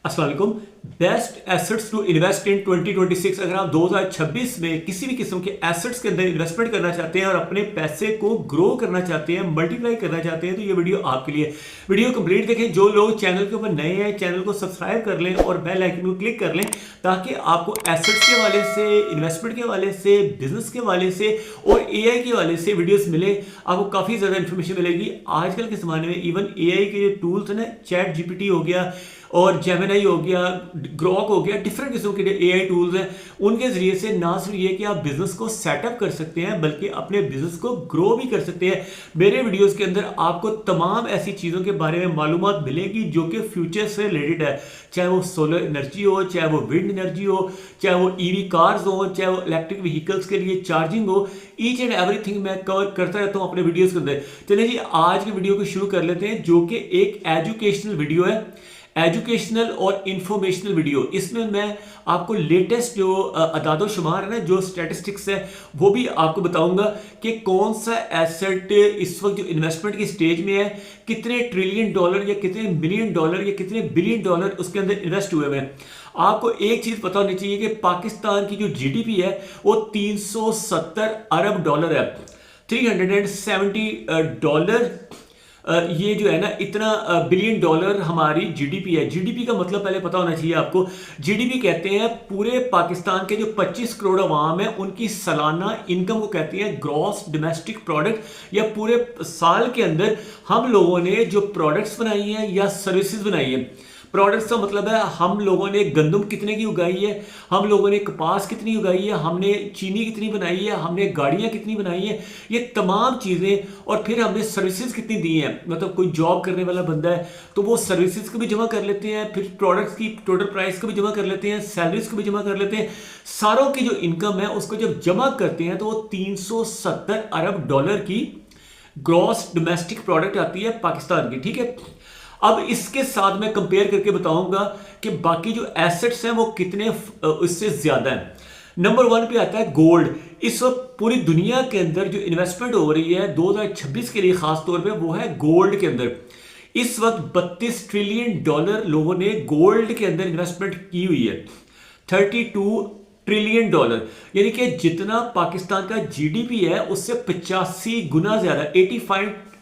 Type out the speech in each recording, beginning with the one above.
अस्सलाम वालेकुम। Best assets to invest in 2026। अगर आप 2026 में किसी भी किस्म के एसेट्स के अंदर इन्वेस्टमेंट करना चाहते हैं और अपने पैसे को ग्रो करना चाहते हैं, मल्टीप्लाई करना चाहते हैं, तो ये वीडियो आपके लिए। वीडियो कंप्लीट देखें। जो लोग चैनल के ऊपर नए हैं चैनल को सब्सक्राइब कर लें और बेल आइकन को क्लिक कर लें ताकि आपको एसेट्स के हवाले से, इन्वेस्टमेंट के हवाले से, बिजनेस के हवाले से और एआई के हवाले से वीडियोस मिले। आपको काफ़ी ज़्यादा इन्फॉर्मेशन मिलेगी। आजकल के ज़माने में इवन एआई के जो टूल्स हैं ना, चैट जीपीटी हो गया और जेमिनी हो गया, ग्रॉक हो गया, डिफरेंट किस्म के एआई टूल्स हैं, उनके जरिए से ना सिर्फ ये कि आप बिजनेस को सेटअप कर सकते हैं बल्कि अपने बिजनेस को ग्रो भी कर सकते हैं। मेरे वीडियोस के अंदर आपको तमाम ऐसी चीज़ों के बारे में मालूमात मिलेगी जो कि फ्यूचर से रिलेटेड है, चाहे वो सोलर एनर्जी हो, चाहे वो विंड एनर्जी हो, चाहे वो ईवी कार्स हो, चाहे वो इलेक्ट्रिक व्हीकल्स के लिए चार्जिंग हो। ईच एंड एवरीथिंग मैं कवर करता रहता हूँ अपने वीडियोस के अंदर। चलिए जी, आज की वीडियो को शुरू कर लेते हैं जो कि एक एजुकेशनल वीडियो है, एजुकेशनल और इंफॉर्मेशनल वीडियो। इसमें मैं आपको लेटेस्ट जो अदादो शुमार है ना, जो स्टैटिस्टिक्स है, वो भी आपको बताऊंगा कि कौन सा एसेट इस वक्त जो इन्वेस्टमेंट की स्टेज में है, कितने ट्रिलियन डॉलर या कितने मिलियन डॉलर या कितने बिलियन डॉलर उसके अंदर इन्वेस्ट हुए हैं। आपको एक चीज पता होनी चाहिए कि पाकिस्तान की जो जीडीपी है वो 370 अरब डॉलर है, 370 डॉलर। ये जो है ना, इतना बिलियन डॉलर हमारी जीडीपी है। जीडीपी का मतलब पहले पता होना चाहिए आपको। जीडीपी कहते हैं पूरे पाकिस्तान के जो 25 करोड़ अवाम है उनकी सालाना इनकम को कहते हैं ग्रॉस डोमेस्टिक प्रोडक्ट, या पूरे साल के अंदर हम लोगों ने जो प्रोडक्ट्स बनाई हैं या सर्विसेज बनाई है। प्रोडक्ट्स का मतलब है हम लोगों ने गंदम कितने की उगाई है, हम लोगों ने कपास कितनी उगाई है, हमने चीनी कितनी बनाई है, हमने गाड़ियां कितनी बनाई है, ये तमाम चीज़ें। और फिर हमने सर्विसेज कितनी दी हैं। मतलब कोई जॉब करने वाला बंदा है तो वो सर्विसेज को भी जमा कर लेते हैं, फिर प्रोडक्ट्स की टोटल प्राइस को भी जमा कर लेते हैं, सैलरीज को भी जमा कर लेते हैं। सारों की जो इनकम है उसको जब जमा करते हैं तो वो 370 अरब डॉलर की ग्रॉस डोमेस्टिक प्रोडक्ट आती है पाकिस्तान की। ठीक है, अब इसके साथ मैं कंपेयर करके बताऊंगा कि बाकी जो एसेट्स हैं वो कितने इससे ज्यादा हैं। नंबर 1 पे आता है गोल्ड। इस वक्त पूरी दुनिया के अंदर जो इन्वेस्टमेंट हो रही है 2026 के लिए खास तौर पे, वो है गोल्ड के अंदर। इस वक्त 32 ट्रिलियन डॉलर लोगों ने गोल्ड के अंदर इन्वेस्टमेंट की हुई है। 32 ट्रिलियन डॉलर, यानी कि जितना पाकिस्तान का जीडीपी है उससे 85 गुना ज्यादा,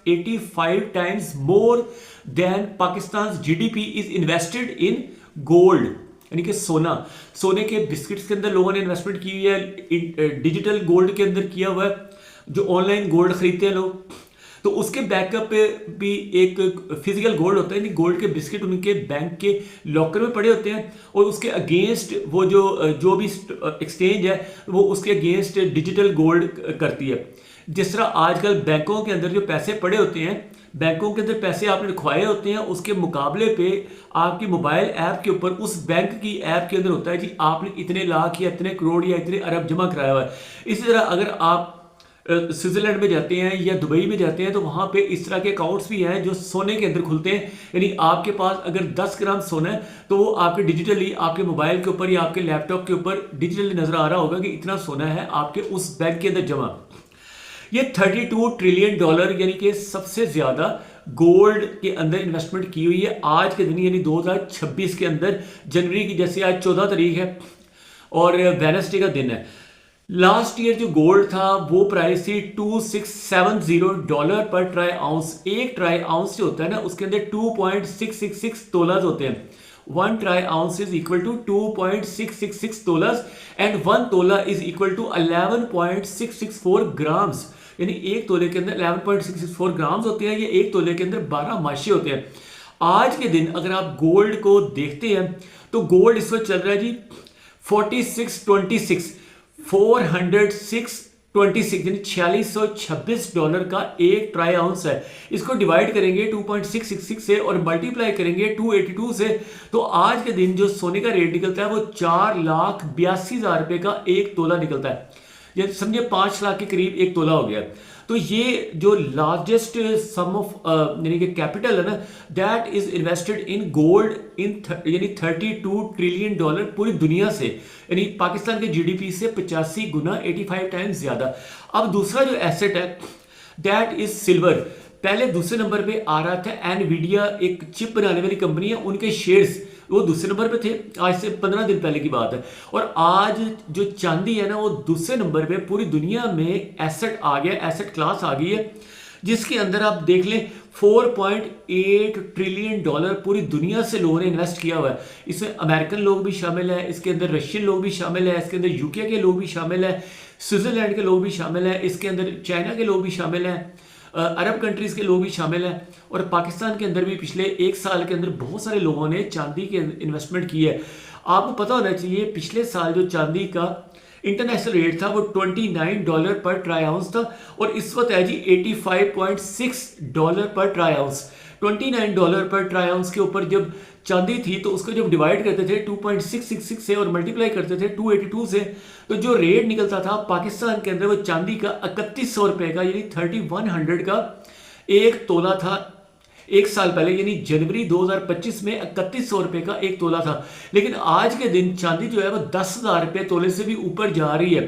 85 times more than Pakistan GDP is invested in gold, यानी कि सोना। सोने के बिस्किट्स के अंदर लोगों ने इन्वेस्टमेंट की हुई है, डिजिटल गोल्ड के अंदर किया हुआ है, जो ऑनलाइन गोल्ड खरीदते हैं लोग। तो उसके बैकअप पे भी एक फिजिकल गोल्ड होता है, गोल्ड के बिस्किट उनके बैंक के लॉकर में पड़े होते हैं और उसके अगेंस्ट वो जो भी एक्सचेंज है वो उसके अगेंस्ट डिजिटल गोल्ड करती है। जिस तरह आजकल बैंकों के अंदर जो पैसे पड़े होते हैं, बैंकों के अंदर पैसे आपने रखवाए होते हैं, उसके मुकाबले पे आपकी मोबाइल ऐप के ऊपर उस बैंक की ऐप के अंदर होता है जी आपने इतने लाख या इतने करोड़ या इतने अरब जमा कराया हुआ है। इसी तरह अगर आप स्विट्जरलैंड में जाते हैं या दुबई में जाते हैं तो वहाँ पे इस तरह के अकाउंट्स भी हैं जो सोने के अंदर खुलते हैं। यानी आपके पास अगर 10 ग्राम सोना है तो वो आपके डिजिटली आपके मोबाइल के ऊपर या आपके लैपटॉप के ऊपर डिजिटली नजर आ रहा होगा कि इतना सोना है आपके उस बैंक के अंदर जमा। ये 32 ट्रिलियन डॉलर यानी कि सबसे ज्यादा गोल्ड के अंदर इन्वेस्टमेंट की हुई है आज के दिन, यानी 2026 के अंदर। जनवरी की, जैसे आज 14 तारीख है और वेडनेसडे का दिन है। लास्ट ईयर जो गोल्ड था वो प्राइस थी 2670 डॉलर पर ट्राई आउंस। एक ट्राई आउंस जो होता है ना उसके अंदर 2.666 तोलाज होते हैं। 1 troy ounce is equal to 2.666 तोलाज एंड 1 तोला इज इक्वल टू 11.664 ग्राम्स। यानी एक तोले के अंदर 11.664 ग्राम्स होते हैं, ये एक तोले के अंदर 12 माशे होते हैं। आज के दिन अगर आप गोल्ड को देखते हैं तो गोल्ड इस वक्त चल रहा है जी 4626 406.26, यानी 4626 डॉलर का एक ट्राई आउंस है। इसको डिवाइड करेंगे 2.666 से और मल्टीप्लाई करेंगे 282 से, तो आज के दिन जो सोने का रेट निकलता है वो 4,82,000 रुपए का एक तोला निकलता है। ये समझिए 5 लाख के करीब एक तोला हो गया। तो ये जो लार्जेस्ट सम ऑफ यानी कि कैपिटल है ना, that is invested in gold in यानी 32 ट्रिलियन डॉलर पूरी दुनिया से, यानी पाकिस्तान के जीडीपी से 85 गुना, 85 टाइम्स ज्यादा। अब दूसरा जो एसेट है दैट इज सिल्वर। पहले दूसरे नंबर पे आ रहा था एनवीडिया, एक चिप बनाने वाली कंपनी है, उनके शेयर्स वो दूसरे नंबर पे थे, आज से 15 दिन पहले की बात है। और आज जो चांदी है ना वो दूसरे नंबर पे पूरी दुनिया में एसेट आ गया, एसेट क्लास आ गई है, जिसके अंदर आप देख लें 4.8 ट्रिलियन डॉलर पूरी दुनिया से लोगों ने इन्वेस्ट किया हुआ है। इसमें अमेरिकन लोग भी शामिल है, इसके अंदर रशियन लोग भी शामिल है, इसके अंदर यूके के लोग भी शामिल है, स्विट्जरलैंड के लोग भी शामिल है, इसके अंदर चाइना के लोग भी शामिल हैं, अरब कंट्रीज़ के लोग भी शामिल हैं, और पाकिस्तान के अंदर भी पिछले एक साल के अंदर बहुत सारे लोगों ने चांदी के इन्वेस्टमेंट की है। आपको पता होना चाहिए पिछले साल जो चांदी का इंटरनेशनल रेट था वो $29 पर ट्राई आउंस था, और इस वक्त है जी $85.6 पर ट्राई आउंस। $29 पर ट्राई आउंस के ऊपर जब चांदी थी तो उसको जब डिवाइड करते थे 2.666 से और मल्टीप्लाई करते थे 282 से, तो जो रेट निकलता था पाकिस्तान के अंदर वो चांदी का 3100 रुपये का यानी 3100 का एक तोला था। एक साल पहले यानी जनवरी 2025 में 3100 रुपये का एक तोला था। लेकिन आज के दिन चांदी जो है वो 10,000 रुपये तोले से भी ऊपर जा रही है,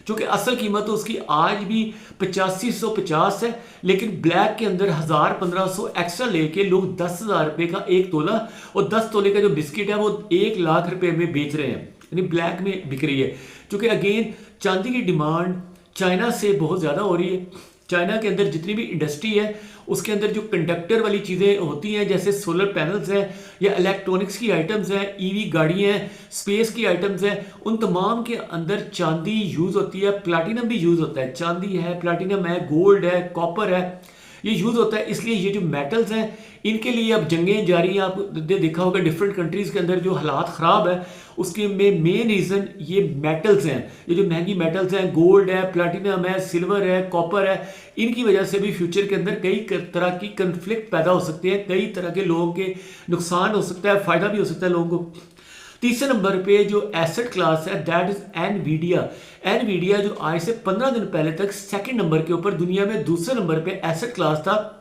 क्योंकि असल कीमत तो उसकी आज भी 8550 है, लेकिन ब्लैक के अंदर 1000-1500 एक्स्ट्रा लेके लोग 10,000 रुपये का एक तोला और 10 तोले का जो बिस्किट है वो 1 लाख रुपए में बेच रहे हैं, यानी ब्लैक में बिक रही है। क्योंकि अगेन चांदी की डिमांड चाइना से बहुत ज़्यादा हो रही है। चाइना के अंदर जितनी भी इंडस्ट्री है उसके अंदर जो कंडक्टर वाली चीज़ें होती हैं, जैसे सोलर पैनल्स हैं या इलेक्ट्रॉनिक्स की आइटम्स हैं, ईवी गाड़ियाँ हैं, स्पेस की आइटम्स हैं, उन तमाम के अंदर चांदी यूज़ होती है, प्लैटिनम भी यूज़ होता है। चांदी है, प्लैटिनम है, गोल्ड है, कॉपर है, ये यूज़ होता है। इसलिए ये जो मेटल्स हैं इनके लिए अब जंगें जारी हैं। आपने देखा होगा डिफरेंट कंट्रीज़ के अंदर जो हालात ख़राब है उसके में मेन रीज़न ये मेटल्स हैं। ये जो महंगी मेटल्स हैं, गोल्ड है, प्लैटिनम है, सिल्वर है, कॉपर है, इनकी वजह से भी फ्यूचर के अंदर कई तरह की कन्फ्लिक्ट पैदा हो सकते हैं, कई तरह के लोगों के नुकसान हो सकता है, फ़ायदा भी हो सकता है लोगों को। तीसरे नंबर पे जो एसेट क्लास है दैट इज एनवीडिया। एनवीडिया जो आज से 15 दिन पहले तक सेकंड नंबर के ऊपर दुनिया में दूसरे नंबर पे एसेट क्लास था।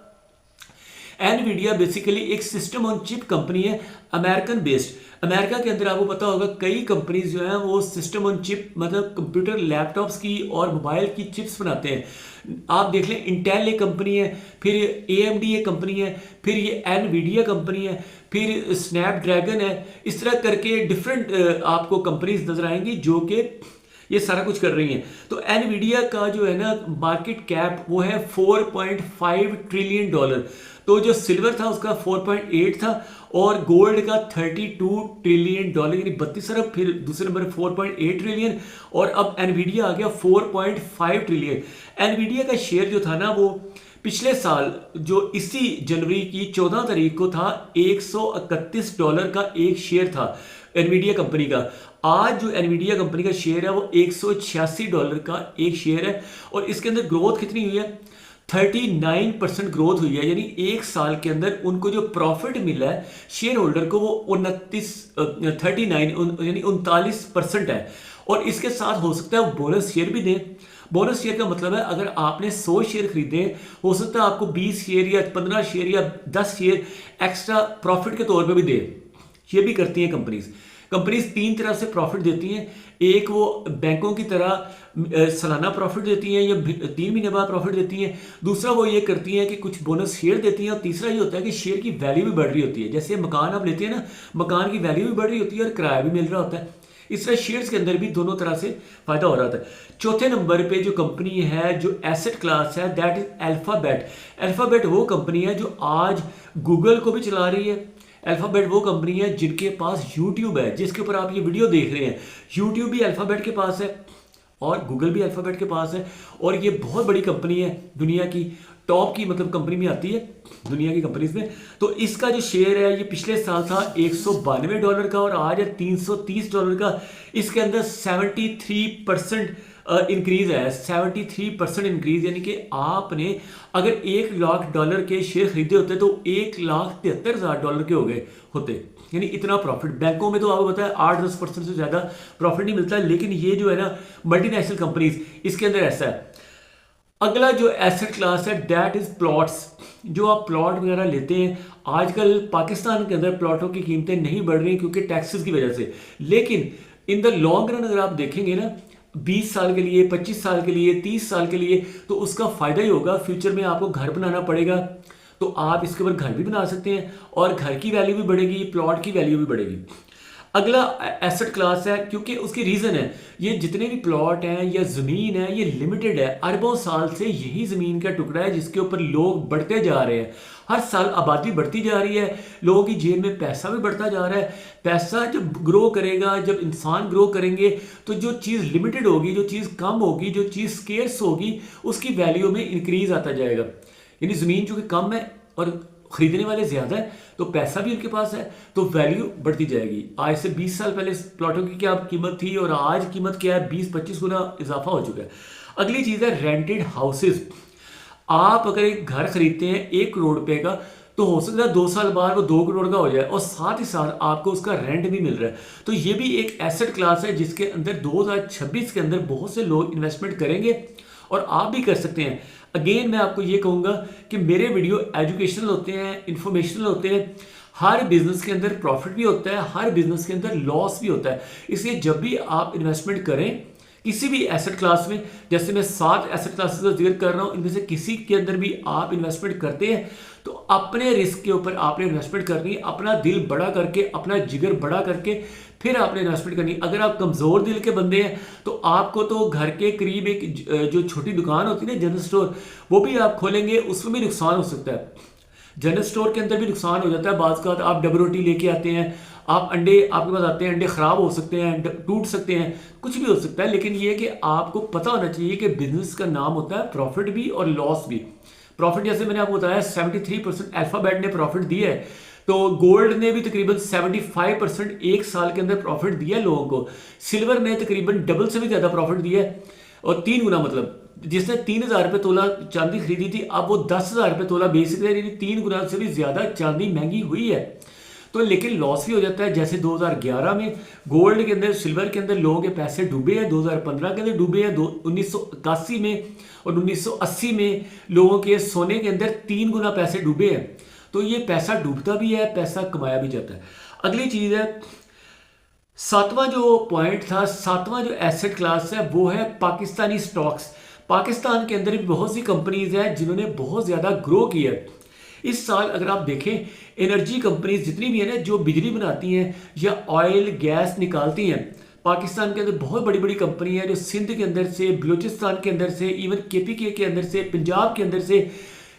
एनवीडिया बेसिकली एक सिस्टम ऑन चिप कंपनी है, अमेरिकन बेस्ड। अमेरिका के अंदर आपको पता होगा कई कंपनीज जो हैं वो सिस्टम ऑन चिप मतलब कंप्यूटर लैपटॉप्स की और मोबाइल की चिप्स बनाते हैं। आप देख लें इंटेल एक कंपनी है, फिर AMD एक कंपनी है, फिर ये एनवीडिया कंपनी है, फिर स्नैपड्रैगन है। इस तरह करके डिफरेंट आपको कंपनीज नजर आएंगी जो कि ये सारा कुछ कर रही हैं। तो एनवीडिया का जो है ना मार्केट कैप वो है $4.5 ट्रिलियन। तो जो सिल्वर था उसका 4.8 था और गोल्ड का 32 ट्रिलियन डॉलर यानी 32 अरब, फिर दूसरे नंबर 4.8 ट्रिलियन और अब एनवीडिया आ गया 4.5 ट्रिलियन। एनवीडिया का शेयर जो था ना वो पिछले साल जो इसी जनवरी की 14 तारीख को था $131 का एक शेयर था एनवीडिया कंपनी का। आज जो एनवीडिया कंपनी का शेयर है वो $186 का एक शेयर है और इसके अंदर ग्रोथ कितनी हुई है 39% ग्रोथ हुई है। यानी एक साल के अंदर उनको जो प्रॉफिट मिला है शेयर होल्डर को वो 39% है और इसके साथ हो सकता है वो बोनस शेयर भी दें। बोनस शेयर का मतलब है अगर आपने 100 शेयर खरीदे हो सकता है आपको 20 शेयर या 15 शेयर या 10 शेयर एक्स्ट्रा प्रॉफिट के तौर पे भी दे। ये भी करती हैं कंपनीज तीन तरह से प्रॉफिट देती हैं। एक वो बैंकों की तरह सालाना प्रॉफिट देती हैं या 3 महीने बाद प्रॉफिट देती हैं। दूसरा वो ये करती हैं कि कुछ बोनस शेयर देती हैं और तीसरा ये होता है कि शेयर की वैल्यू भी बढ़ रही होती है। जैसे मकान आप लेते हैं ना, मकान की वैल्यू भी बढ़ रही होती है और किराया भी मिल रहा होता है। इस तरह शेयर्स के अंदर भी दोनों तरह से फायदा हो रहा था। चौथे नंबर पे जो कंपनी है जो एसेट क्लास है दैट इज अल्फाबेट। अल्फाबेट वो कंपनी है जो आज गूगल को भी चला रही है। अल्फाबेट वो कंपनी है जिनके पास यूट्यूब है, जिसके ऊपर आप ये वीडियो देख रहे हैं। यूट्यूब भी अल्फाबेट के पास है और गूगल भी अल्फाबेट के पास है और ये बहुत बड़ी कंपनी है, दुनिया की टॉप की मतलब कंपनी में आती है दुनिया की कंपनीज में। तो इसका जो शेयर है ये पिछले साल था $192 का और आज है $330 का। इसके अंदर 73% इंक्रीज है, 73% इंक्रीज। यानी कि आपने अगर $1 लाख के शेयर खरीदे होते तो $1,73,000 के हो गए होते। यानी इतना प्रॉफिट। बैंकों में तो आपको पता है 8-10% से ज़्यादा प्रॉफिट नहीं मिलता, लेकिन ये जो है ना मल्टीनेशनल कंपनीज इसके अंदर ऐसा है। अगला जो एसेट क्लास है दैट इज प्लॉट्स। जो आप प्लॉट वगैरह लेते हैं, आजकल पाकिस्तान के अंदर प्लॉटों की कीमतें नहीं बढ़ रही क्योंकि टैक्सेस की वजह से, लेकिन इन द लॉन्ग रन अगर आप देखेंगे ना 20 साल के लिए, 25 साल के लिए, 30 साल के लिए, तो उसका फायदा ही होगा। फ्यूचर में आपको घर बनाना पड़ेगा, तो आप इसके ऊपर घर भी बना सकते हैं और घर की वैल्यू भी बढ़ेगी, प्लॉट की वैल्यू भी बढ़ेगी। अगला एसेट क्लास है, क्योंकि उसकी रीज़न है, ये जितने भी प्लॉट हैं या ज़मीन है ये लिमिटेड है। अरबों साल से यही ज़मीन का टुकड़ा है जिसके ऊपर लोग बढ़ते जा रहे हैं। हर साल आबादी बढ़ती जा रही है, लोगों की जेब में पैसा भी बढ़ता जा रहा है। पैसा जब ग्रो करेगा, जब इंसान ग्रो करेंगे, तो जो चीज़ लिमिटेड होगी, जो चीज़ कम होगी, जो चीज़ स्केर्स होगी, उसकी वैल्यू में इंक्रीज आता जाएगा। यानी ज़मीन चूँकि कम है और ख़रीदने वाले ज़्यादा है, तो पैसा भी उनके पास है, तो वैल्यू बढ़ती जाएगी। आज से 20 साल पहले प्लॉटों की क्या कीमत थी और आज कीमत क्या है, 20-25 गुना इजाफा हो चुका है। अगली चीज़ है रेंटेड हाउसेस। आप अगर एक घर खरीदते हैं 1 करोड़ रुपए का, तो हो सकता है 2 साल बाद वो 2 करोड़ का हो जाए और साथ ही साथ आपको उसका रेंट भी मिल रहा है। तो ये भी एक एसेट क्लास है जिसके अंदर 2026 के अंदर बहुत से लोग इन्वेस्टमेंट करेंगे और आप भी कर सकते हैं। अगेन मैं आपको ये कहूँगा कि मेरे वीडियो एजुकेशनल होते हैं, इंफॉर्मेशनल होते हैं। हर बिजनेस के अंदर प्रॉफिट भी होता है, हर बिजनेस के अंदर लॉस भी होता है। इसलिए जब भी आप इन्वेस्टमेंट करें किसी भी एसेट क्लास में, जैसे मैं 7 एसेट क्लासेस का जिक्र कर रहा हूँ, इनमें से किसी के अंदर भी आप इन्वेस्टमेंट करते हैं तो अपने रिस्क के ऊपर आपने इन्वेस्टमेंट करनी है, अपना दिल बड़ा करके, अपना जिगर बड़ा करके फिर आपने इन्वेस्टमेंट करनी है। अगर आप कमज़ोर दिल के बंदे हैं तो आपको तो घर के करीब एक जो छोटी दुकान होती है ना, जनरल स्टोर, वो भी आप खोलेंगे, उसमें भी नुकसान हो सकता है। जनरल स्टोर के अंदर भी नुकसान हो जाता है। बाज़ का आप डबल रोटी लेके आते हैं, आप अंडे आपके पास आते हैं, अंडे ख़राब हो सकते हैं, टूट सकते हैं, कुछ भी हो सकता है। लेकिन ये कि आपको पता होना चाहिए कि बिजनेस का नाम होता है प्रॉफिट भी और लॉस भी। प्रॉफिट जैसे मैंने आपको बताया 73% अल्फ़ाबेट ने प्रॉफिट दिया है, तो गोल्ड ने भी तकरीबन 75% एक साल के अंदर प्रॉफिट दिया है लोगों को। सिल्वर ने तकरीबन डबल से भी ज़्यादा प्रॉफिट दिया है और 3 गुना, मतलब जिसने 3,000 रुपये तोला चांदी खरीदी थी, अब वो 10,000 रुपये तोला बेच सकते हैं। 3 गुना से भी ज़्यादा चांदी महंगी हुई है। तो लेकिन लॉस भी हो जाता है। जैसे 2011 में गोल्ड के अंदर, सिल्वर के अंदर लोगों के पैसे डूबे हैं, 2015 के अंदर डूबे हैं, 1981 में और 1980 में लोगों के सोने के अंदर 3 गुना पैसे डूबे हैं। तो ये पैसा डूबता भी है, पैसा कमाया भी जाता है। अगली चीज़ है, 7वां जो पॉइंट था, 7वां जो एसेट क्लास है वो है पाकिस्तानी स्टॉक्स। पाकिस्तान के अंदर भी बहुत सी कंपनीज हैं जिन्होंने बहुत ज़्यादा ग्रो किया है इस साल। अगर आप देखें, एनर्जी कंपनीज जितनी भी है ना, जो बिजली बनाती हैं या ऑयल गैस निकालती हैं, पाकिस्तान के अंदर बहुत बड़ी बड़ी कंपनी है जो सिंध के अंदर से, बलूचिस्तान के अंदर से, इवन KPK के अंदर से, पंजाब के अंदर से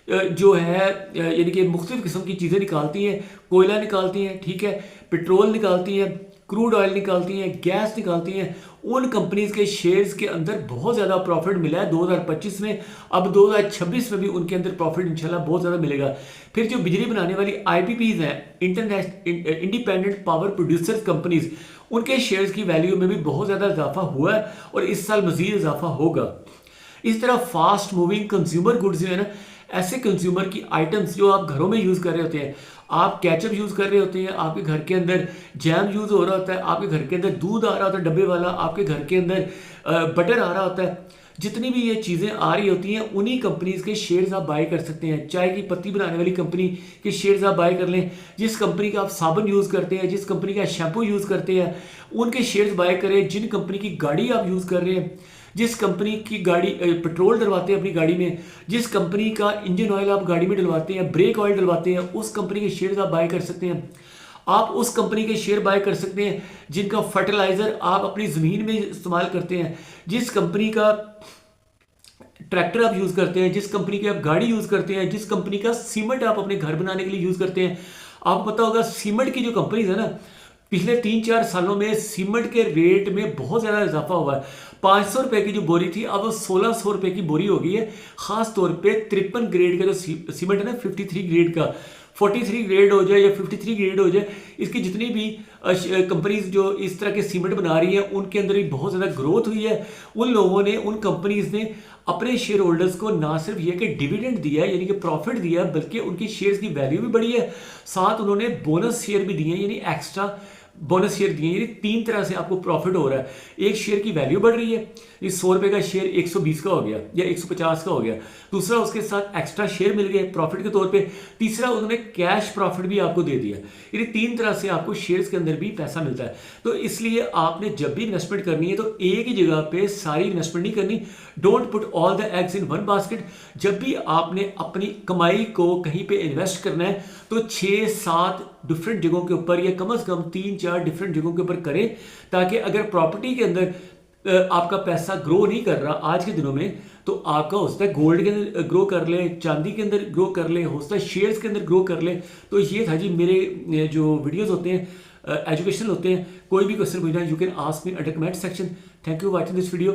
जो है यानी कि मुख्तलिफ किस्म की चीज़ें निकालती हैं। कोयला निकालती हैं, ठीक है, पेट्रोल निकालती हैं, क्रूड ऑयल निकालती हैं, गैस निकालती हैं। उन कंपनीज के शेयर्स के अंदर बहुत ज़्यादा प्रॉफिट मिला है 2025 में। अब 2026 में भी उनके अंदर प्रॉफिट इंशाल्लाह बहुत ज़्यादा मिलेगा। फिर जो बिजली बनाने वाली IPPs हैं, इंडिपेंडेंट पावर प्रोड्यूसर्स कंपनीज, उनके शेयर्स की वैल्यू में भी बहुत ज़्यादा इजाफा हुआ है और इस साल मज़ीद इजाफा होगा। इस तरह फास्ट मूविंग कंज्यूमर गुड्स जो है ना, ऐसे कंज्यूमर की आइटम्स जो आप घरों में यूज़ कर रहे होते हैं, आप केचप यूज़ कर रहे होते हैं, आपके घर के अंदर जैम यूज़ हो रहा होता है, आपके घर के अंदर दूध आ रहा होता है डब्बे वाला, आपके घर के अंदर बटर आ रहा होता है, जितनी भी ये चीज़ें आ रही होती हैं उन्हीं कंपनीज के शेयर्स आप बाय कर सकते हैं। चाय की पत्ती बनाने वाली कंपनी के शेयर्स आप बाय कर लें, जिस कंपनी का आप साबुन यूज़ करते हैं, जिस कंपनी का शैम्पू यूज़ करते हैं, उनके शेयर्स बाय करें। जिन कंपनी की गाड़ी आप यूज़ कर रहे हैं, जिस कंपनी की गाड़ी पेट्रोल डलवाते हैं अपनी गाड़ी में, जिस कंपनी का इंजन ऑयल आप गाड़ी में डलवाते हैं, ब्रेक ऑयल डलवाते हैं, उस कंपनी के शेयर्स आप बाय कर सकते हैं। आप उस कंपनी के शेयर बाय कर सकते हैं जिनका फर्टिलाइज़र आप अपनी ज़मीन में इस्तेमाल करते हैं, जिस कंपनी का ट्रैक्टर आप यूज़ करते हैं, जिस कंपनी की आप गाड़ी यूज़ करते हैं, जिस कंपनी का सीमेंट आप अपने घर बनाने के लिए यूज़ करते हैं। आपको पता होगा सीमेंट की जो कंपनीज है ना, पिछले 3-4 सालों में सीमेंट के रेट में बहुत ज़्यादा इजाफा हुआ है। 500 रुपये की जो बोरी थी अब वो 1600 रुपये की बोरी हो गई है। ख़ास तौर पे 53 ग्रेड का जो सीमेंट है ना, 53 ग्रेड का, 43 ग्रेड हो जाए या 53 ग्रेड हो जाए, इसकी जितनी भी कंपनीज जो इस तरह के सीमेंट बना रही हैं उनके अंदर भी बहुत ज़्यादा ग्रोथ हुई है। उन लोगों ने, उन कंपनीज ने अपने शेयर होल्डर्स को ना सिर्फ ये कि डिविडेंड दिया है यानी कि प्रॉफिट दिया है, बल्कि उनकी शेयर्स की वैल्यू भी बढ़ी है। साथ उन्होंने बोनस शेयर भी दिए हैं, यानी एक्स्ट्रा बोनस शेयर दिए, यानी 3 तरह से आपको प्रॉफिट हो रहा है। एक शेयर की वैल्यू बढ़ रही है, ये 100 रुपये का शेयर 120 का हो गया या 150 का हो गया। दूसरा, उसके साथ एक्स्ट्रा शेयर मिल गए प्रॉफिट के तौर पे। तीसरा, उन्होंने कैश प्रॉफिट भी आपको दे दिया। यानी 3 तरह से आपको शेयर्स के अंदर भी पैसा मिलता है। तो इसलिए आपने जब भी इन्वेस्टमेंट करनी है तो एक ही जगह पे सारी इन्वेस्टमेंट नहीं करनी। Don't put all the eggs in one basket. जब भी आपने अपनी कमाई को कहीं पे इन्वेस्ट करना है तो 6-7 डिफरेंट जगहों के ऊपर या कम से कम 3-4 डिफरेंट जगहों के ऊपर करें, ताकि अगर प्रॉपर्टी के अंदर आपका पैसा ग्रो नहीं कर रहा आज के दिनों में, तो आपका हो सकता है गोल्ड के अंदर ग्रो कर ले, चांदी के अंदर ग्रो कर ले, हो सकता है शेयर्स के अंदर ग्रो कर ले। तो ये था जी मेरे जो वीडियोस होते हैं एजुकेशनल होते हैं। कोई भी क्वेश्चन पूछना you can ask me under comment section. Thank you watching this video.